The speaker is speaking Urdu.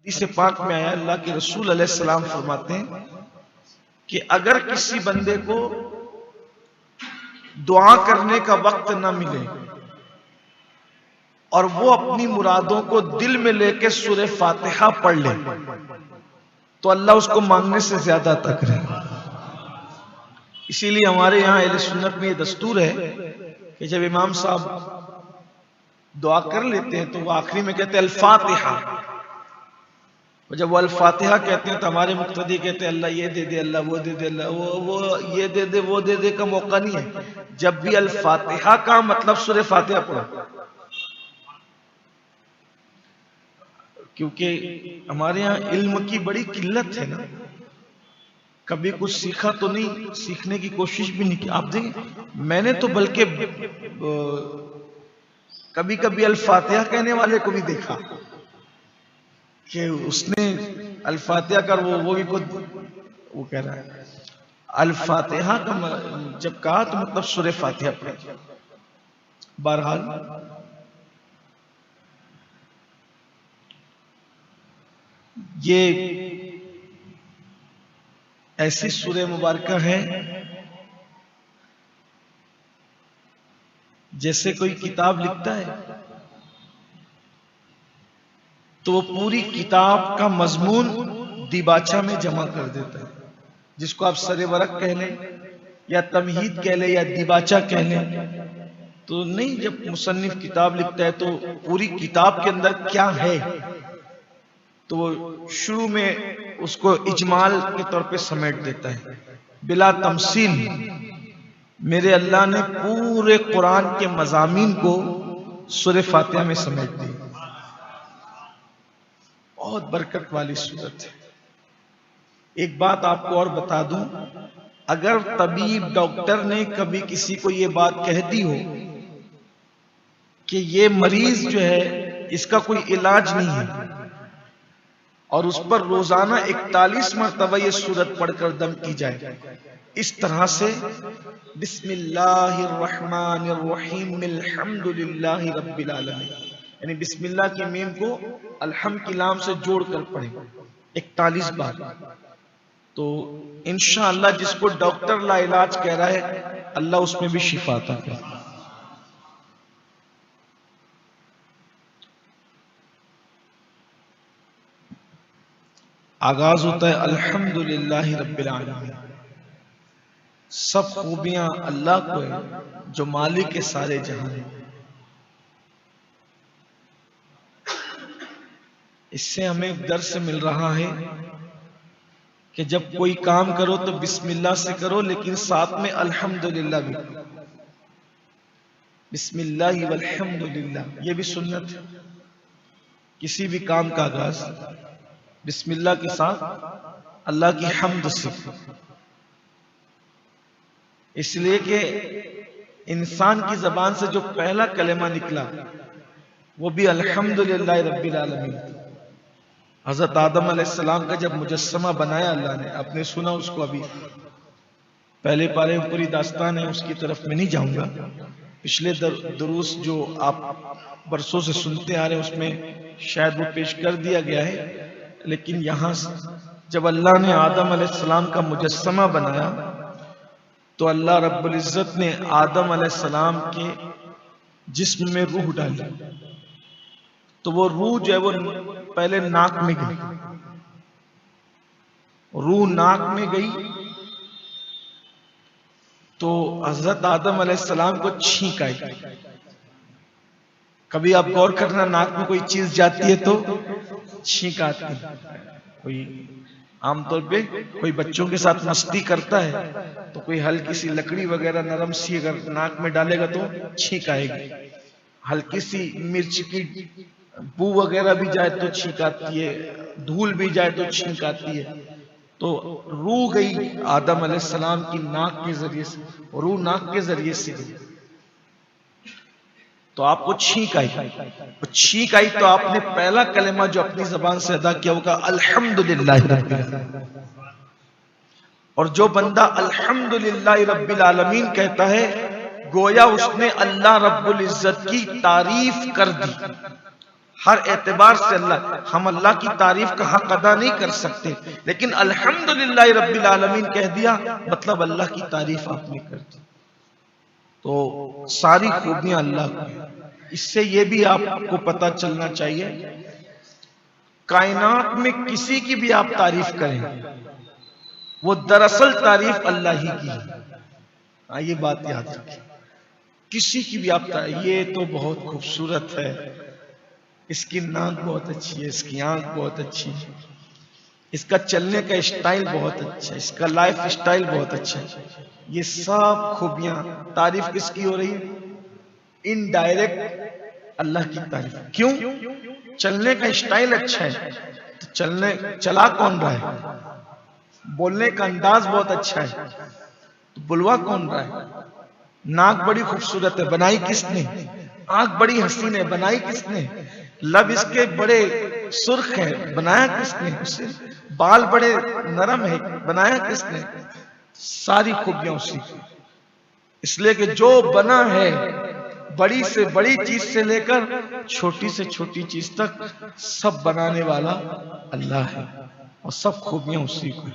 حدیث پاک میں آیا، اللہ کے رسول علیہ السلام فرماتے ہیں کہ اگر کسی بندے کو دعا کرنے کا وقت نہ ملے اور وہ اپنی مرادوں کو دل میں لے کے سورہ فاتحہ پڑھ لے تو اللہ اس کو مانگنے سے زیادہ عطا کرے گا۔ اسی لیے ہمارے یہاں اہل سنت میں یہ دستور ہے کہ جب امام صاحب دعا کر لیتے ہیں تو وہ آخری میں کہتے ہیں الفاتحہ، اور جب وہ الفاتحہ کہتے ہیں تو ہمارے مقتدی کہتے ہیں اللہ یہ دے دے، اللہ وہ دے دے، اللہ وہ یہ دے دے، وہ دے دے کا موقع نہیں ہے۔ جب بھی الفاتحہ کا مطلب سورہ فاتحہ پڑھو، کیونکہ ہمارے یہاں علم کی بڑی قلت ہے نا، کبھی کچھ سیکھا تو نہیں، سیکھنے کی کوشش بھی نہیں کی۔ آپ دیکھیں میں نے تو بلکہ کبھی کبھی الفاتحہ کہنے والے کو بھی دیکھا کہ اس نے الفاتحہ کر وہ بھی خود وہ کہہ رہا ہے الفاتحہ کا جب کہا تو مطلب سورہ فاتحہ پڑھا۔ بہرحال یہ ایسی سورہ مبارکہ ہے جیسے کوئی کتاب لکھتا ہے تو وہ پوری کتاب کا مضمون دیباچہ میں جمع کر دیتا ہے، جس کو آپ سر ورق کہہ لیں یا تمہید کہہ لیں یا دیباچہ کہہ لیں۔ تو نہیں، جب مصنف کتاب لکھتا ہے تو پوری کتاب کے اندر کیا ہے تو وہ شروع میں اس کو اجمال کے طور پہ سمیٹ دیتا ہے بلا تمثیل۔ میرے اللہ نے پورے قرآن کے مضامین کو سورہ فاتحہ میں سمیٹ دیا۔ بہت برکت والی سورت ہے۔ ایک بات آپ کو اور بتا دوں، اگر طبیب ڈاکٹر نے کبھی کسی کو یہ بات کہہ دی ہو کہ یہ مریض جو ہے اس کا کوئی علاج نہیں ہے اور اس پر روزانہ 41 مرتبہ یہ سورت پڑھ کر دم کی جائے، اس طرح سے بسم اللہ الرحمن الرحیم الحمدللہ رب العالمین، یعنی بسم اللہ کی میم کو الحمد کی لام سے جوڑ کر پڑھیں 41 بار، تو انشاءاللہ جس کو ڈاکٹر لا علاج کہہ رہا ہے اللہ اس میں بھی شفا عطا کرے۔ آغاز ہوتا ہے الحمدللہ رب العالمین، سب خوبیاں اللہ کو ہیں جو مالک کے سارے جہاں ہیں۔ اس سے ہمیں درس مل رہا ہے کہ جب کوئی کام کرو تو بسم اللہ سے کرو، لیکن ساتھ میں الحمدللہ بھی، بسم اللہ والحمدللہ، یہ بھی سنت ہے۔ کسی بھی کام کا آغاز بسم اللہ کے ساتھ اللہ کی حمد سے، اس لیے کہ انسان کی زبان سے جو پہلا کلمہ نکلا وہ بھی الحمدللہ رب العالمین۔ حضرت آدم علیہ السلام کا جب مجسمہ بنایا اللہ نے، آپ نے سنا اس کو، ابھی پہلے پارے میں پوری داستان ہے، اس کی طرف میں نہیں جاؤں گا۔ پچھلے دروس جو آپ برسوں سے سنتے آ رہے ہیں اس میں شاید وہ پیش کر دیا گیا ہے، لیکن یہاں جب اللہ نے آدم علیہ السلام کا مجسمہ بنایا تو اللہ رب العزت نے آدم علیہ السلام کے جسم میں روح ڈالی، تو وہ روح جو ہے وہ پہلے ناک میں گئی، روح ناک میں گئی تو حضرت آدم علیہ السلام کو چھینک آئی۔ کبھی آپ غور کرنا، ناک میں کوئی چیز جاتی ہے تو چھینک آتی ہے۔ کوئی عام طور پہ کوئی بچوں کے ساتھ مستی کرتا ہے تو کوئی ہلکی سی لکڑی وغیرہ نرم سی اگر ناک میں ڈالے گا تو چھینک آئے گی، ہلکی سی مرچ کی بو وغیرہ بھی جائے تو چھینک آتی ہے، دھول بھی جائے تو چھینک آتی ہے۔ تو روح گئی آدم علیہ السلام کی ناک کے ذریعے سے، روح ناک کے ذریعے سے گئی تو آپ کو چھینک آئی، چھینک آئی تو آپ نے پہلا کلمہ جو اپنی زبان سے ادا کیا ہوگا الحمدللہ رب العالمین۔ اور جو بندہ الحمدللہ رب العالمین کہتا ہے گویا اس نے اللہ رب العزت کی تعریف کر دی، ہر اعتبار سے ہم اللہ کی تعریف کا حق ادا نہیں کر سکتے، لیکن الحمدللہ رب العالمین کہہ دیا مطلب اللہ کی تعریف آپ نے کر دی۔ تو ساری خوبیاں اللہ کو ہیں۔ اس سے یہ بھی آپ کو پتہ چلنا چاہیے، کائنات میں کسی کی بھی آپ تعریف کریں وہ دراصل تعریف اللہ ہی کی ہے۔ یہ بات یاد رکھیں، کسی کی بھی آپ تعریف، یہ تو بہت خوبصورت ہے، اس کی ناک بہت اچھی ہے، اس کی آنکھ بہت اچھی ہے، اس کا چلنے کا اسٹائل بہت اچھا ہے، اس کا لائف اسٹائل بہت اچھا ہے، یہ سب خوبیاں تعریف کس کی ہو رہی ہے؟ انڈائریکٹ اللہ کی تعریف۔ کیوں؟ چلنے کا اسٹائل اچھا ہے تو چلا کون رہا ہے؟ بولنے کا انداز بہت اچھا ہے تو بلوا کون رہا ہے؟ ناک بڑی خوبصورت ہے، بنائی کس نے؟ آنکھ بڑی حسین ہے، بنائی کس نے؟ لب اس کے بڑے سرخ ہے، بنایا کس نے اسے؟ بال بڑے نرم ہے، بنایا کس نے؟ ساری خوبیاں اسی کی۔ اس لیے کہ جو بنا ہے بڑی سے بڑی چیز سے لے کر چھوٹی سے چھوٹی چیز تک سب بنانے والا اللہ ہے، اور سب خوبیاں اسی کو۔